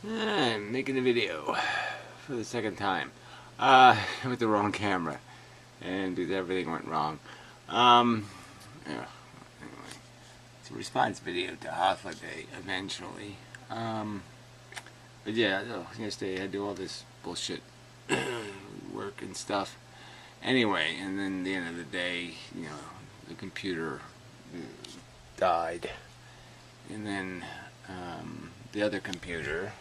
I'm making a video for the second time with the wrong camera, and everything went wrong. Yeah. Anyway, it's a response video to Hythloday eventually. But yeah, yesterday I had to do all this bullshit work and stuff. Anyway, and then at the end of the day, the computer died, and then the other computer,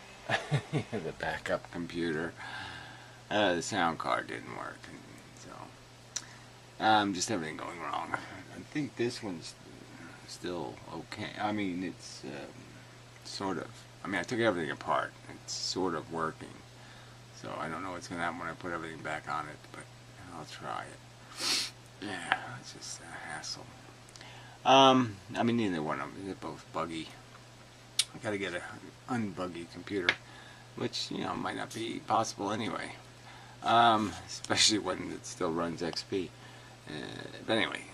the backup computer, the sound card didn't work, and so just everything going wrong. I think this one's still okay. I mean, it's sort of. I mean, I took everything apart. It's sort of working. So I don't know what's going to happen when I put everything back on it, but I'll try it. Yeah, it's just a hassle. I mean, neither one of them. They're both buggy. I got to get an unbuggy computer, which, might not be possible anyway. Especially when it still runs XP. But anyway,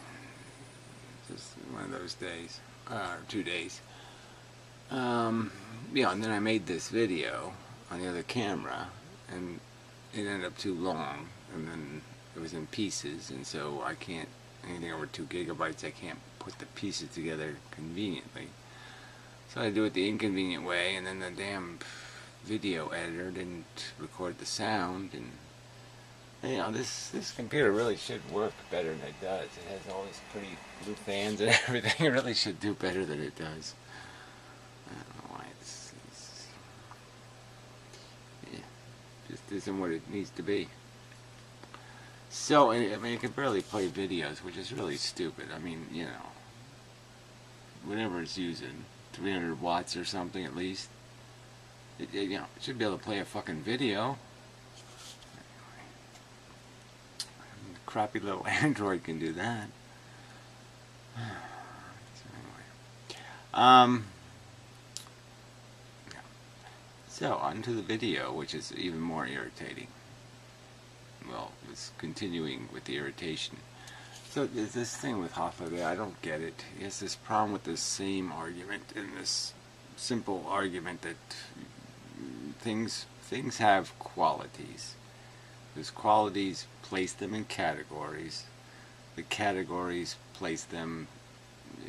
just one of those days, or 2 days. And then I made this video on the other camera, and it ended up too long, and then it was in pieces, and so I can't, anything over 2 gigabytes, I can't put the pieces together conveniently. So I do it the inconvenient way, and then the damn video editor didn't record the sound, and this computer really should work better than it does. It has all these pretty blue fans and everything. It really should do better than it does. I don't know why just isn't what it needs to be. So, I mean, it can barely play videos, which is really stupid. I mean, whatever it's using, 300 watts or something at least. It should be able to play a fucking video. Anyway, crappy little Android can do that. So, on to the video, which is even more irritating. Well, it's continuing with the irritation. So, there's this thing with Hythloday, I don't get it. He has this problem with this same argument, and this simple argument that things have qualities. Those qualities, place them in categories. The categories place them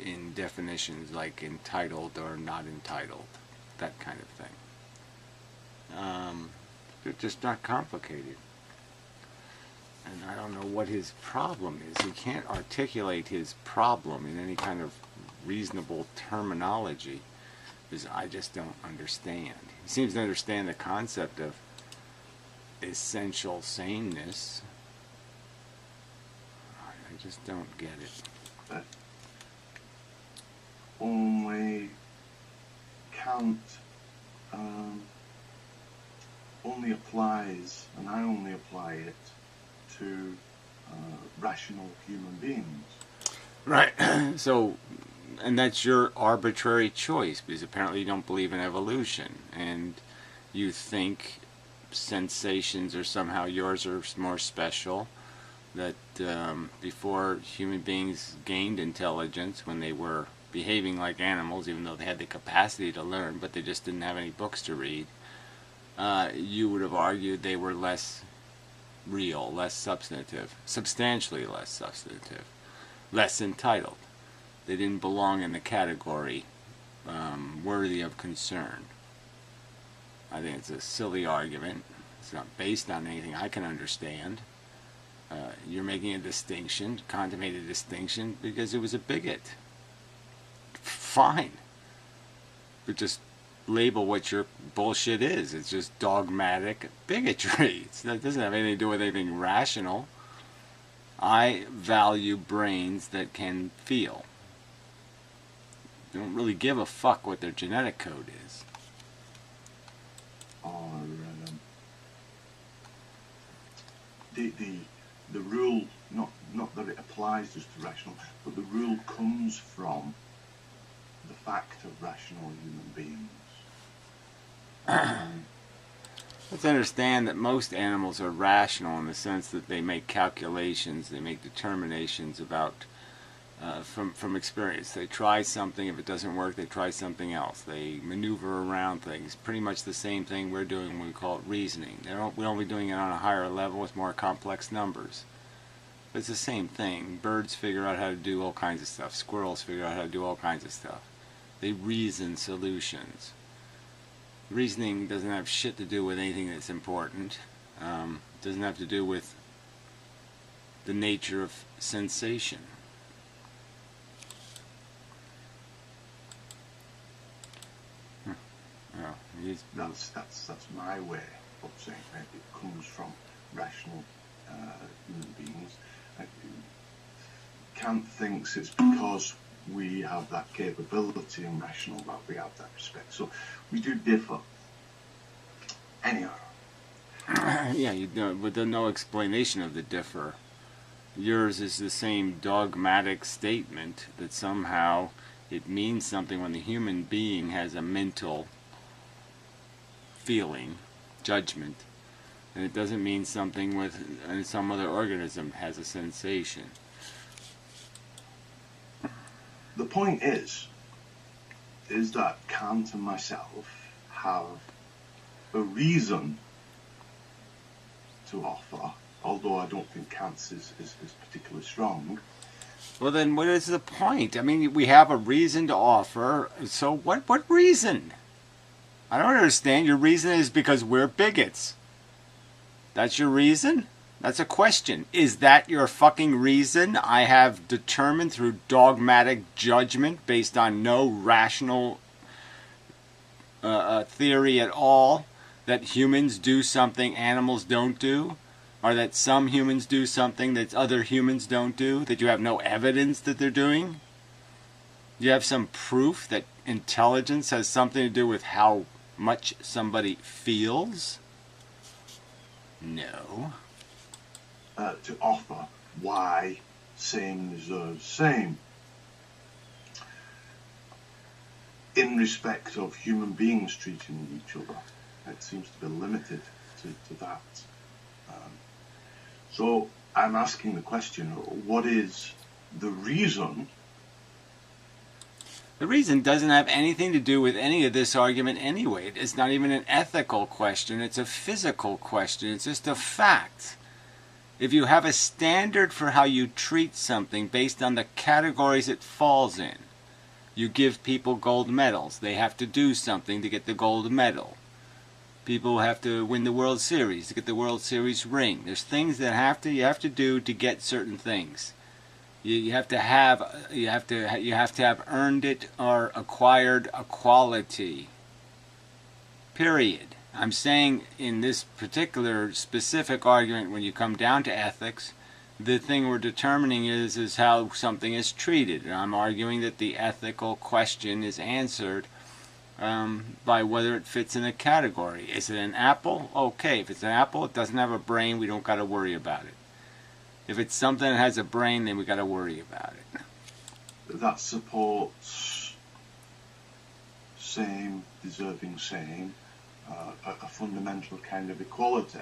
in definitions like entitled or not entitled. That kind of thing. They're just not complicated. And I don't know what his problem is. He can't articulate his problem in any kind of reasonable terminology, because I just don't understand. He seems to understand the concept of essential sameness. I just don't get it. That only count only applies, and I only apply it to rational human beings. Right. So, and that's your arbitrary choice, because apparently you don't believe in evolution, and you think sensations are somehow yours are more special, that before human beings gained intelligence, when they were behaving like animals, even though they had the capacity to learn, but they just didn't have any books to read, you would have argued they were less real, less substantive, substantially less substantive, less entitled. They didn't belong in the category worthy of concern. I think it's a silly argument. It's not based on anything I can understand. You're making a distinction, contemplated distinction, because it was a bigot. Fine. But just label what your bullshit is. It's just dogmatic bigotry. It doesn't have anything to do with anything rational. I value brains that can feel. They don't really give a fuck what their genetic code is. The rule, not that it applies just to rational, but the rule comes from the fact of rational human beings. Let's understand that most animals are rational in the sense that they make calculations, they make determinations about from experience. They try something. If it doesn't work, they try something else. They maneuver around things. Pretty much the same thing we're doing when we call it reasoning. We're only doing it on a higher level with more complex numbers. But it's the same thing. Birds figure out how to do all kinds of stuff. Squirrels figure out how to do all kinds of stuff. They reason solutions. Reasoning doesn't have shit to do with anything that's important. It doesn't have to do with the nature of sensation. That's my way of saying it. It comes from rational human beings. Kant thinks it's because we have that capability in rational that we have that respect. So we do differ. Anyhow. Yeah, but there's no explanation of the differ. Yours is the same dogmatic statement that somehow it means something when the human being has a mental feeling, judgment, and it doesn't mean something with some other organism has a sensation. The point is that Kant and myself have a reason to offer, although I don't think Kant's is particularly strong. Well, then what is the point? I mean, we have a reason to offer, so what reason? I don't understand. Your reason is because we're bigots. That's your reason? That's a question. Is that your fucking reason? I have determined through dogmatic judgment based on no rational theory at all that humans do something animals don't do, or that some humans do something that other humans don't do, that you have no evidence that they're doing? Do you have some proof that intelligence has something to do with how much somebody feels? No. To offer why same deserves same. In respect of human beings treating each other, it seems to be limited to that. So I'm asking the question, what is the reason? The reason doesn't have anything to do with any of this argument anyway. It's not even an ethical question. It's a physical question. It's just a fact. If you have a standard for how you treat something based on the categories it falls in, you give people gold medals. They have to do something to get the gold medal. People have to win the World Series to get the World Series ring. There's things that you have to do to get certain things. You have to have earned it or acquired a quality. Period. I'm saying in this particular specific argument, when you come down to ethics, the thing we're determining is how something is treated. And I'm arguing that the ethical question is answered by whether it fits in a category. Is it an apple? Okay, if it's an apple, it doesn't have a brain, we don't got to worry about it. If it's something that has a brain, then we got to worry about it. That supports same, deserving same, a fundamental kind of equality.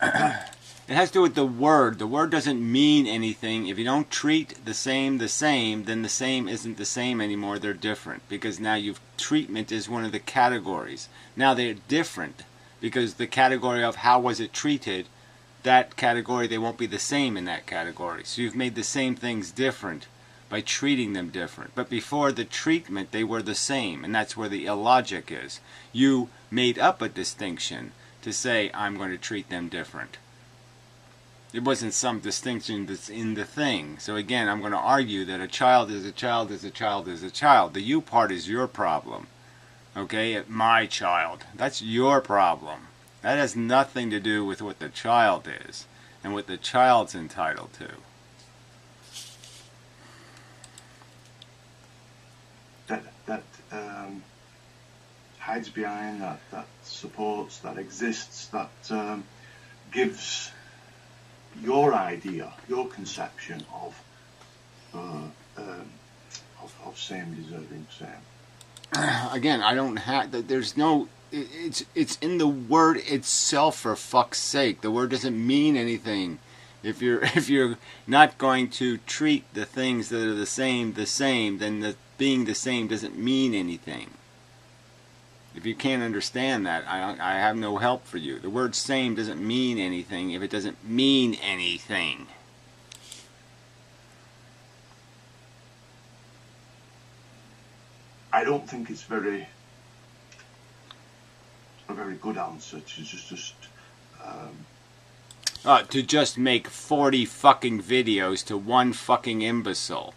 It has to do with the word. The word doesn't mean anything. If you don't treat the same, then the same isn't the same anymore. They're different. Because now treatment is one of the categories. Now they're different. Because the category of how was it treated, that category, they won't be the same in that category. So you've made the same things different by treating them different. But before the treatment, they were the same. And that's where the illogic is. You made up a distinction to say, I'm going to treat them different. It wasn't some distinction that's in the thing. So again, I'm going to argue that a child is a child is a child is a child. The you part is your problem. Okay? My child. That's your problem. That has nothing to do with what the child is and what the child's entitled to. That hides behind, that supports, that exists, that gives your idea, your conception of same deserving same. Again, I don't have. There's no. It's in the word itself, for fuck's sake. The word doesn't mean anything. If you're not going to treat the things that are the same, then being the same doesn't mean anything. If you can't understand that, I have no help for you. The word same doesn't mean anything if it doesn't mean anything. I don't think it's a very good answer to just make 40 fucking videos to one fucking imbecile.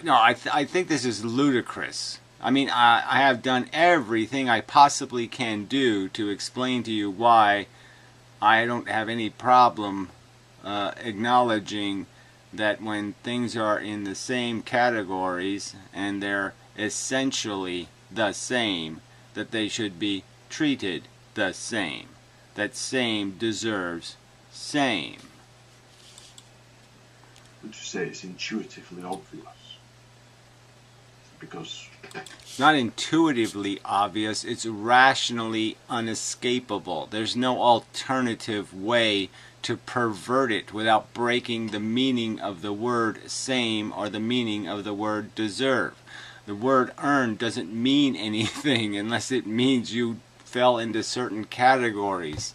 No, I think this is ludicrous. I mean, I have done everything I possibly can do to explain to you why I don't have any problem acknowledging that when things are in the same categories and they're essentially the same, that they should be treated the same. That same deserves same. Would you say it's intuitively obvious? Because it's not intuitively obvious, it's rationally unescapable. There's no alternative way to pervert it without breaking the meaning of the word same or the meaning of the word deserve. The word earn doesn't mean anything unless it means you fell into certain categories.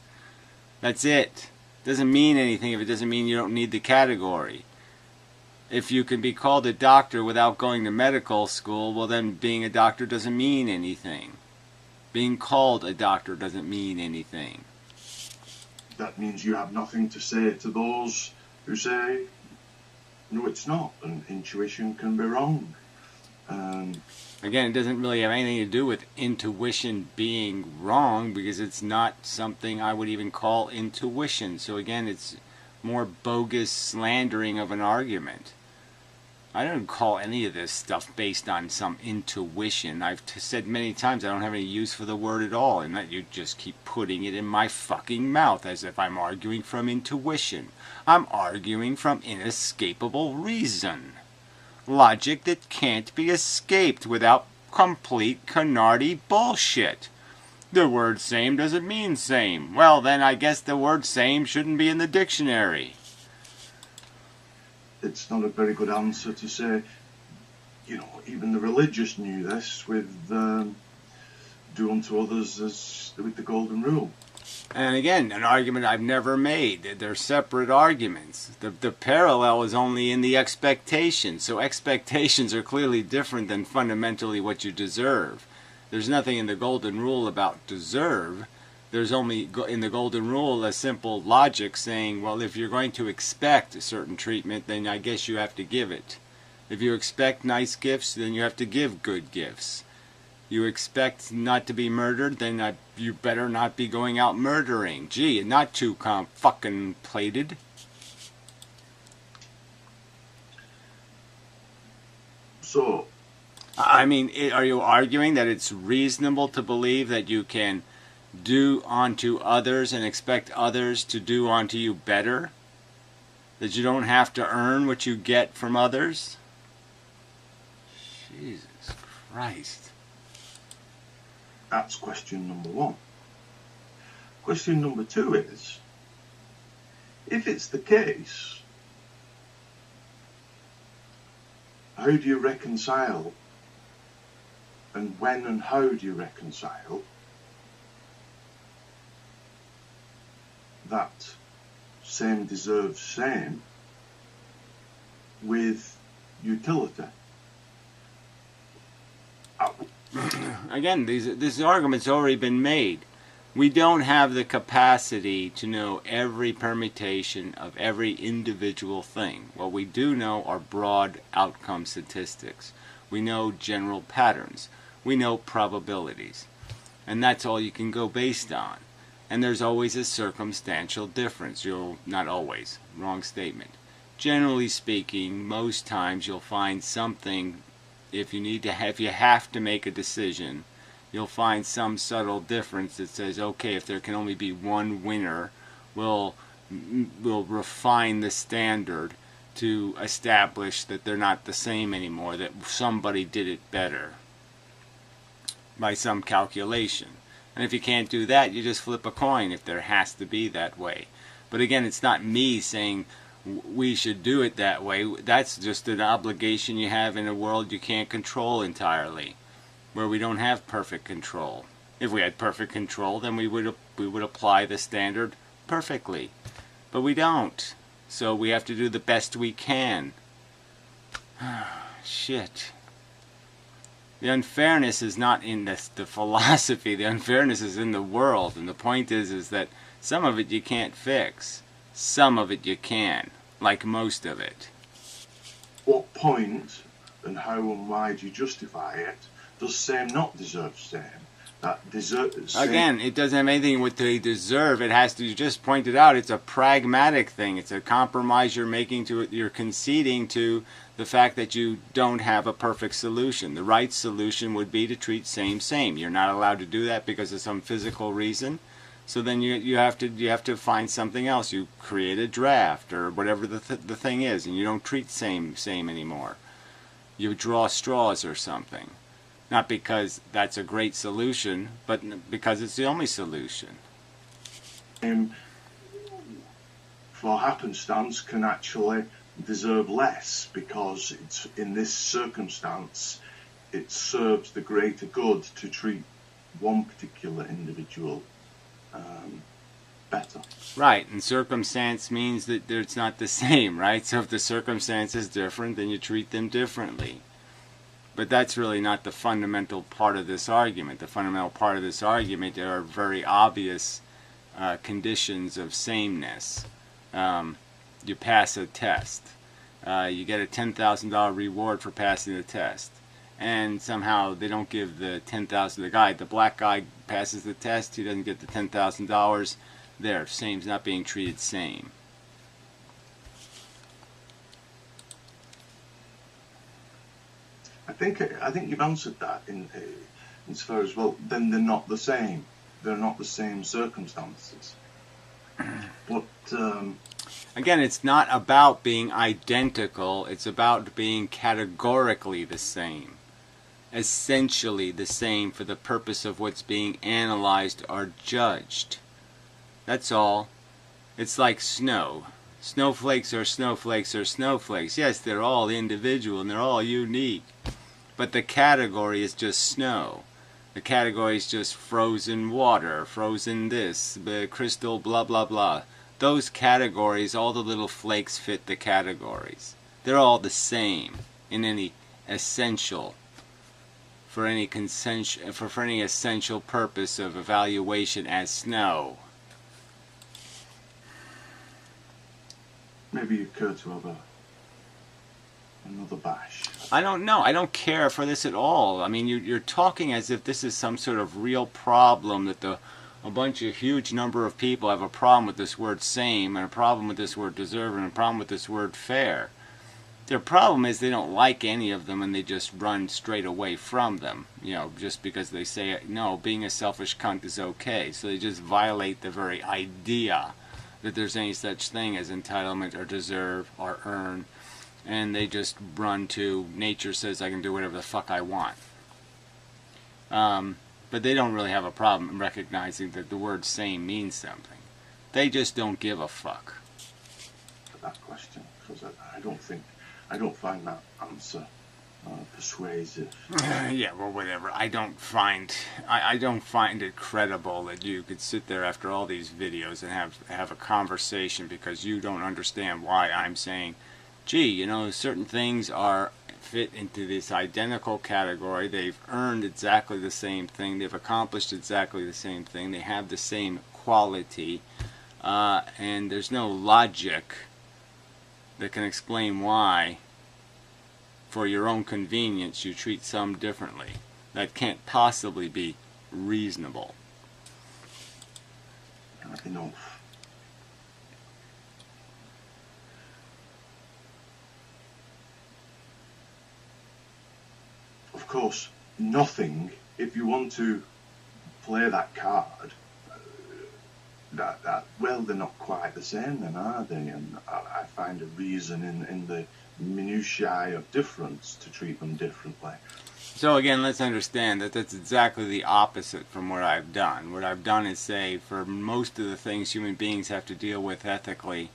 That's it. It doesn't mean anything if it doesn't mean you don't need the category. If you can be called a doctor without going to medical school, well then being a doctor doesn't mean anything. Being called a doctor doesn't mean anything. That means you have nothing to say to those who say, no, it's not, and intuition can be wrong. Again, it doesn't really have anything to do with intuition being wrong, because it's not something I would even call intuition. So again, it's more bogus slandering of an argument. I don't call any of this stuff based on some intuition. I've said many times I don't have any use for the word at all, and that you just keep putting it in my fucking mouth as if I'm arguing from intuition. I'm arguing from inescapable reason. Logic that can't be escaped without complete canardy bullshit. The word same doesn't mean same. Well, then I guess the word same shouldn't be in the dictionary. It's not a very good answer to say, you know, even the religious knew this with do unto others as with the golden rule. And again, an argument I've never made. They're separate arguments. The parallel is only in the expectations. So expectations are clearly different than fundamentally what you deserve. There's nothing in the golden rule about deserve. There's only in the golden rule a simple logic saying, well, if you're going to expect a certain treatment, then I guess you have to give it. If you expect nice gifts, then you have to give good gifts. You expect not to be murdered, then you better not be going out murdering. Gee, not too fucking plated. So, I mean, are you arguing that it's reasonable to believe that you can do unto others and expect others to do unto you better? That you don't have to earn what you get from others? Jesus Christ. That's question number one. Question number two is, if it's the case, how do you reconcile, and when and how do you reconcile that same deserves same with utility? Again, this argument's already been made. We don't have the capacity to know every permutation of every individual thing. What we do know are broad outcome statistics. We know general patterns. We know probabilities. And that's all you can go based on. And there's always a circumstantial difference. Not always, wrong statement. Generally speaking, most times you'll find something. If you have to make a decision, you'll find some subtle difference that says, okay, if there can only be one winner, we'll refine the standard to establish that they're not the same anymore, that somebody did it better by some calculation. And if you can't do that, you just flip a coin if there has to be that way. But again, it's not me saying we should do it that way. That's just an obligation you have in a world you can't control entirely, where we don't have perfect control. If we had perfect control, then we would apply the standard perfectly. But we don't. So we have to do the best we can. Shit. The unfairness is not in the philosophy. The unfairness is in the world. And the point is that some of it you can't fix. Some of it you can. Like most of it. What point and how and why do you justify it? Does same not deserve same? Again, it doesn't have anything with they deserve. It has to, you just pointed out, it's a pragmatic thing. It's a compromise you're making to it. You're conceding to the fact that you don't have a perfect solution. The right solution would be to treat same. You're not allowed to do that because of some physical reason. So then you have to find something else. You create a draft or whatever the thing is, and you don't treat same anymore. You draw straws or something. Not because that's a great solution, but because it's the only solution. For happenstance can actually deserve less because it's in this circumstance it serves the greater good to treat one particular individual better. Right, and circumstance means that it's not the same, right? So if the circumstance is different, then you treat them differently. But that's really not the fundamental part of this argument. The fundamental part of this argument are very obvious conditions of sameness. You pass a test. You get a $10,000 reward for passing the test. And somehow they don't give the $10,000 to the guy. The black guy passes the test. He doesn't get the $10,000. There, same's not being treated same. I think you've answered that in as far as, well, then they're not the same. They're not the same circumstances. But again, it's not about being identical. It's about being categorically the same, essentially the same for the purpose of what's being analyzed or judged. That's all. It's like snow. Snowflakes are snowflakes are snowflakes. Yes, they're all individual and they're all unique. But the category is just snow. The category is just frozen water, frozen this, the crystal, blah, blah, blah. Those categories, all the little flakes fit the categories. They're all the same in any essential, for any essential purpose of evaluation as snow. Maybe you care to have another bash. I don't know. I don't care for this at all. I mean, you're talking as if this is some sort of real problem, that a bunch of huge number of people have a problem with this word same, and a problem with this word deserve, and a problem with this word fair. Their problem is they don't like any of them, and they just run straight away from them. You know, just because they say, no, being a selfish cunt is okay. So they just violate the very idea that there's any such thing as entitlement or deserve or earn, and they just run to nature says I can do whatever the fuck I want. But they don't really have a problem recognizing that the word same means something. They just don't give a fuck. That question, because I don't find that answer persuasive. Yeah, well, whatever. I don't find it credible that you could sit there after all these videos and have a conversation because you don't understand why I'm saying, gee, you know, certain things fit into this identical category. They've earned exactly the same thing. They've accomplished exactly the same thing. They have the same quality, and there's no logic that can explain why, for your own convenience, you treat some differently. That can't possibly be reasonable. Enough. Of course, nothing, if you want to play that card, well, they're not quite the same then, are they? And I find a reason in the minutiae of difference to treat them differently. So again, let's understand that that's exactly the opposite from what I've done. What I've done is say, for most of the things human beings have to deal with ethically,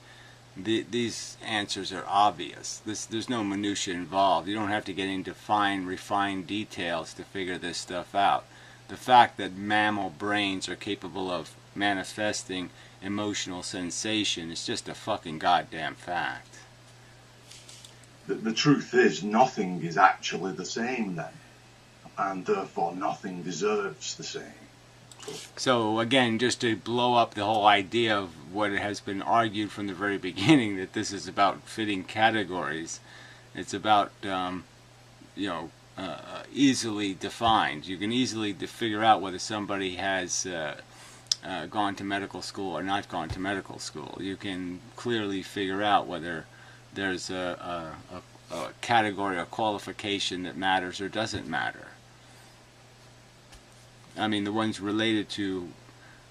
these answers are obvious. There's no minutia involved. You don't have to get into fine, refined details to figure this stuff out. The fact that mammal brains are capable of manifesting emotional sensation is just a fucking goddamn fact. The truth is, nothing is actually the same then, and therefore nothing deserves the same. So again, just to blow up the whole idea of what has been argued from the very beginning, that this is about fitting categories. It's about easily defined. You can easily figure out whether somebody has gone to medical school or not gone to medical school. You can clearly figure out whether there's a category or qualification that matters or doesn't matter. I mean, the ones related to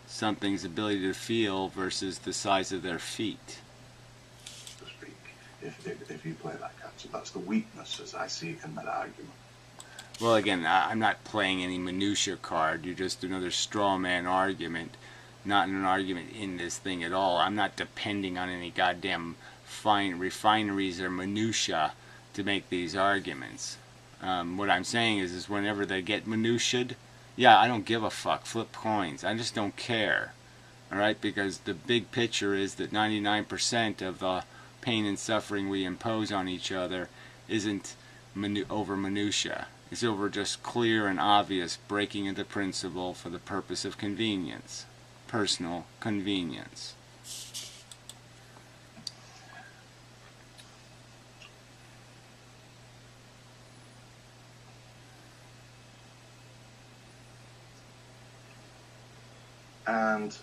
something's ability to feel versus the size of their feet. To speak, if you play that card, so that's the weakness as I see it in that argument. Well, again, I'm not playing any minutia card. You're just another straw man argument, not an argument in this thing at all. I'm not depending on any goddamn fine refineries or minutia to make these arguments. What I'm saying is whenever they get minutiaed, yeah, I don't give a fuck. Flip coins. I just don't care. Alright? Because the big picture is that 99% of the pain and suffering we impose on each other isn't over minutia. It's over just clear and obvious breaking of the principle for the purpose of convenience. Personal convenience. And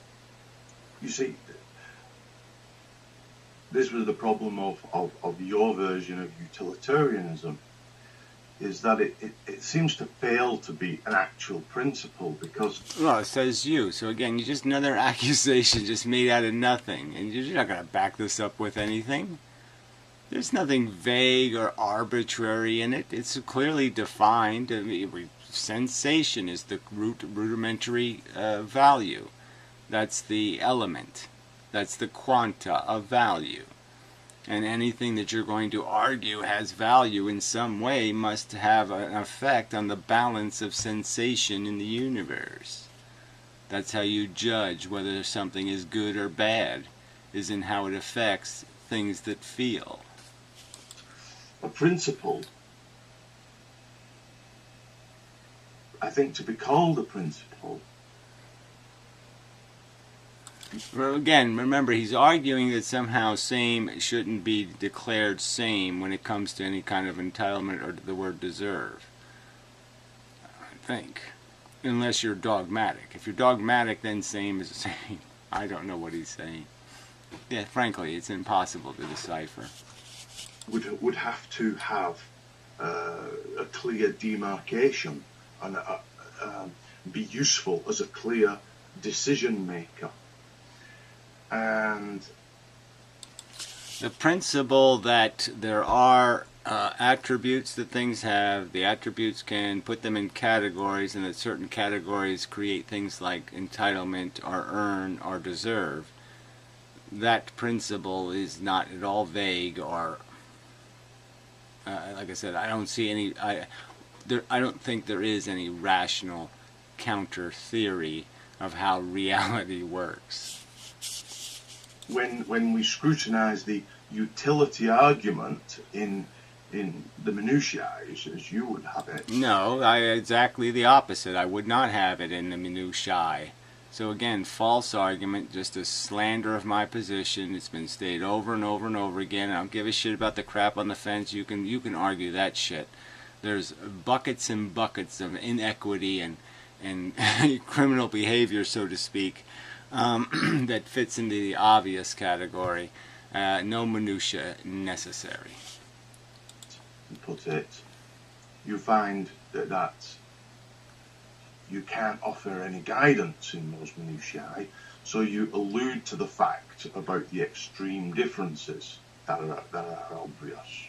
you see, this was the problem of your version of utilitarianism, is that it seems to fail to be an actual principle because... Well, it says you. So again, you're just another accusation just made out of nothing. And you're not going to back this up with anything. There's nothing vague or arbitrary in it. It's clearly defined. I mean, sensation is the rudimentary value. That's the element. That's the quanta of value. And anything that you're going to argue has value in some way must have an effect on the balance of sensation in the universe. That's how you judge whether something is good or bad, is in how it affects things that feel. A principle, I think, to be called a principle. Well, again, remember, he's arguing that somehow same shouldn't be declared same when it comes to any kind of entitlement or the word deserve. I think. Unless you're dogmatic. If you're dogmatic, then same is the same. I don't know what he's saying. Yeah, frankly, it's impossible to decipher. Would have to have a clear demarcation and be useful as a clear decision maker. And the principle that there are attributes that things have, the attributes can put them in categories, and that certain categories create things like entitlement or earn or deserve, that principle is not at all vague or like I said, I don't see any I don't think there is any rational counter theory of how reality works. When we scrutinize the utility argument in the minutiae, as you would have it. No, exactly the opposite. I would not have it in the minutiae. So again, false argument, just a slander of my position. It's been stated over and over and over again. I don't give a shit about the crap on the fence. You can argue that shit. There's buckets and buckets of inequity and criminal behavior, so to speak, that fits into the obvious category. No minutia necessary. Put it, you find that you can't offer any guidance in those minutiae, so you allude to the fact about the extreme differences that are obvious.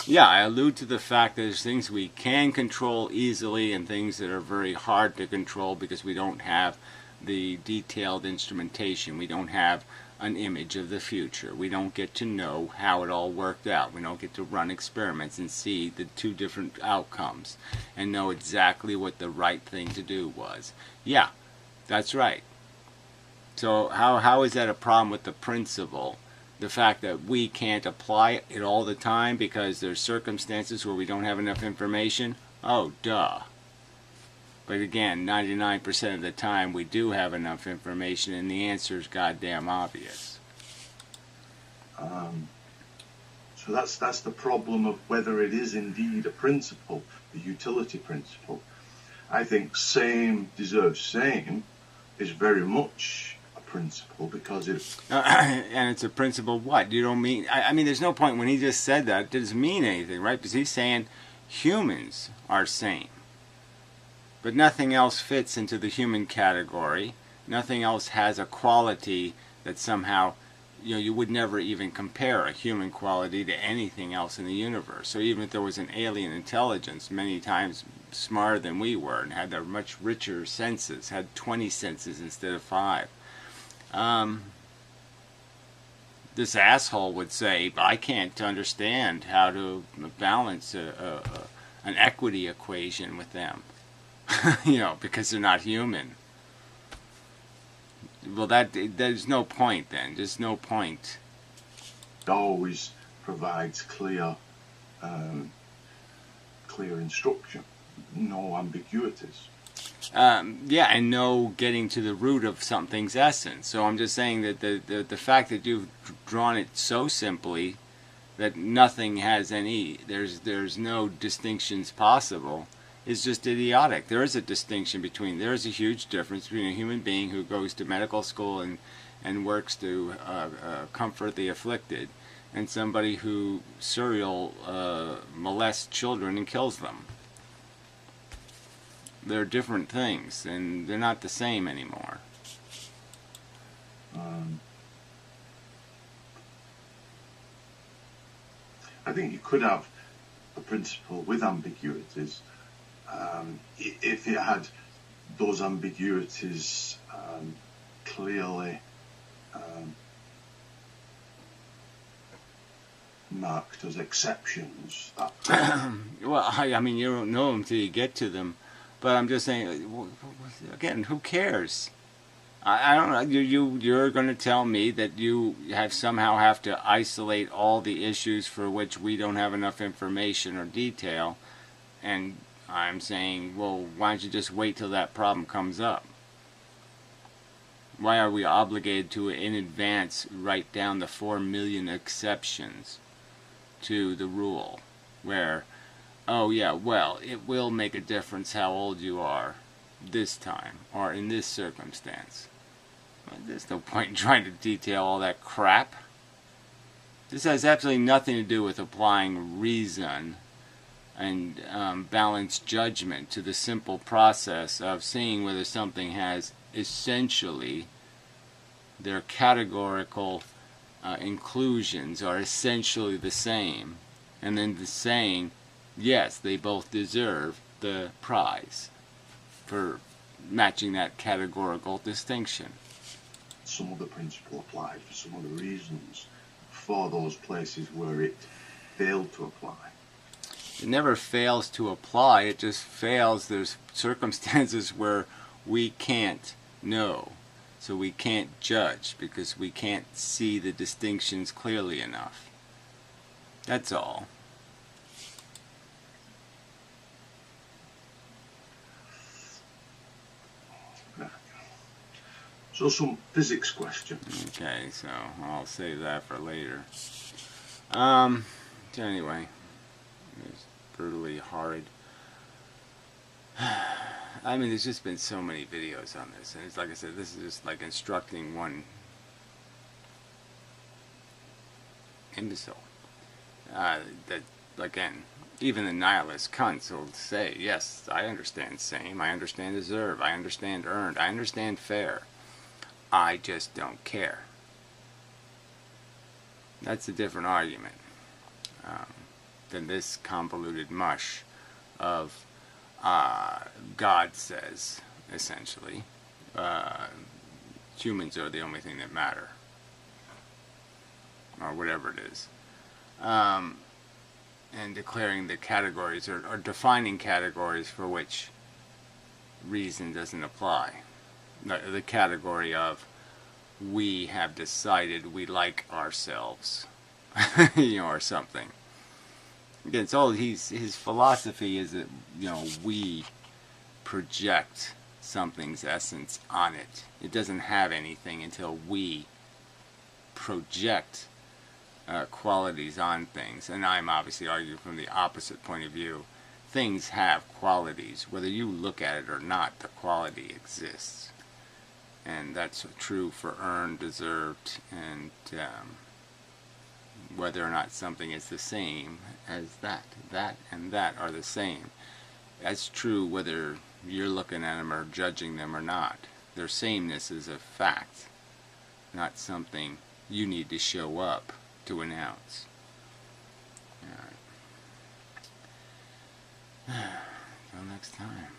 Yeah, I allude to the fact that there's things we can control easily and things that are very hard to control because we don't have the detailed instrumentation. We don't have an image of the future. We don't get to know how it all worked out. We don't get to run experiments and see the two different outcomes and know exactly what the right thing to do was. Yeah, that's right. So how is that a problem with the principle? The fact that we can't apply it all the time because there's circumstances where we don't have enough information? Oh, duh. But again, 99% of the time we do have enough information and the answer is goddamn obvious. So that's the problem of whether it is indeed a principle, the utility principle. I think same deserves same is very much a principle because it... and it's a principle what? You don't mean... I mean, there's no point when he just said that. It doesn't mean anything, right? Because he's saying humans are same. But nothing else fits into the human category. Nothing else has a quality that somehow, you would never even compare a human quality to anything else in the universe. So even if there was an alien intelligence many times smarter than we were and had much richer senses, had 20 senses instead of 5, this asshole would say, I can't understand how to balance an equity equation with them. Because they're not human. Well, there's no point then. There's no point. It always provides clear instruction, no ambiguities. Yeah, and no getting to the root of something's essence. So I'm just saying that the fact that you've drawn it so simply that nothing has any, there's no distinctions possible, is just idiotic. There is a distinction there is a huge difference between a human being who goes to medical school and works to comfort the afflicted and somebody who serial molests children and kills them. They're different things, and they're not the same anymore. I think you could have a principle with ambiguities if it had those ambiguities clearly marked as exceptions. Well, I mean, you don't know them till you get to them. But I'm just saying, again, who cares? I don't know. You're going to tell me that you somehow have to isolate all the issues for which we don't have enough information or detail, and I'm saying, well, why don't you just wait till that problem comes up? Why are we obligated to, in advance, write down the 4 million exceptions to the rule, where, oh yeah, well, it will make a difference how old you are this time, or in this circumstance. Well, there's no point in trying to detail all that crap. This has absolutely nothing to do with applying reason and balanced judgment to the simple process of seeing whether something has essentially their categorical inclusions are essentially the same, and then saying, yes, they both deserve the prize for matching that categorical distinction. Some other principle applied for some other reasons for those places where it failed to apply. It never fails to apply, it just fails. There's circumstances where we can't know, so we can't judge because we can't see the distinctions clearly enough. That's all. So some physics question. Okay, so I'll save that for later. So anyway, it's brutally horrid. I mean, there's just been so many videos on this, and it's like I said, this is just like instructing one imbecile. That, again, even the nihilist cunts will say, yes, I understand same, I understand deserve, I understand earned, I understand fair. I just don't care. That's a different argument. than this convoluted mush of God says, essentially. Humans are the only thing that matter, or whatever it is. And declaring the categories, or defining categories for which reason doesn't apply. The category of, we have decided we like ourselves, or something. Again, it's all, his philosophy is that, we project something's essence on it. It doesn't have anything until we project qualities on things. And I'm obviously arguing from the opposite point of view. Things have qualities. Whether you look at it or not, the quality exists. And that's true for earned, deserved, and whether or not something is the same as that. That and that are the same. That's true whether you're looking at them or judging them or not. Their sameness is a fact, not something you need to show up to announce. All right. Until next time.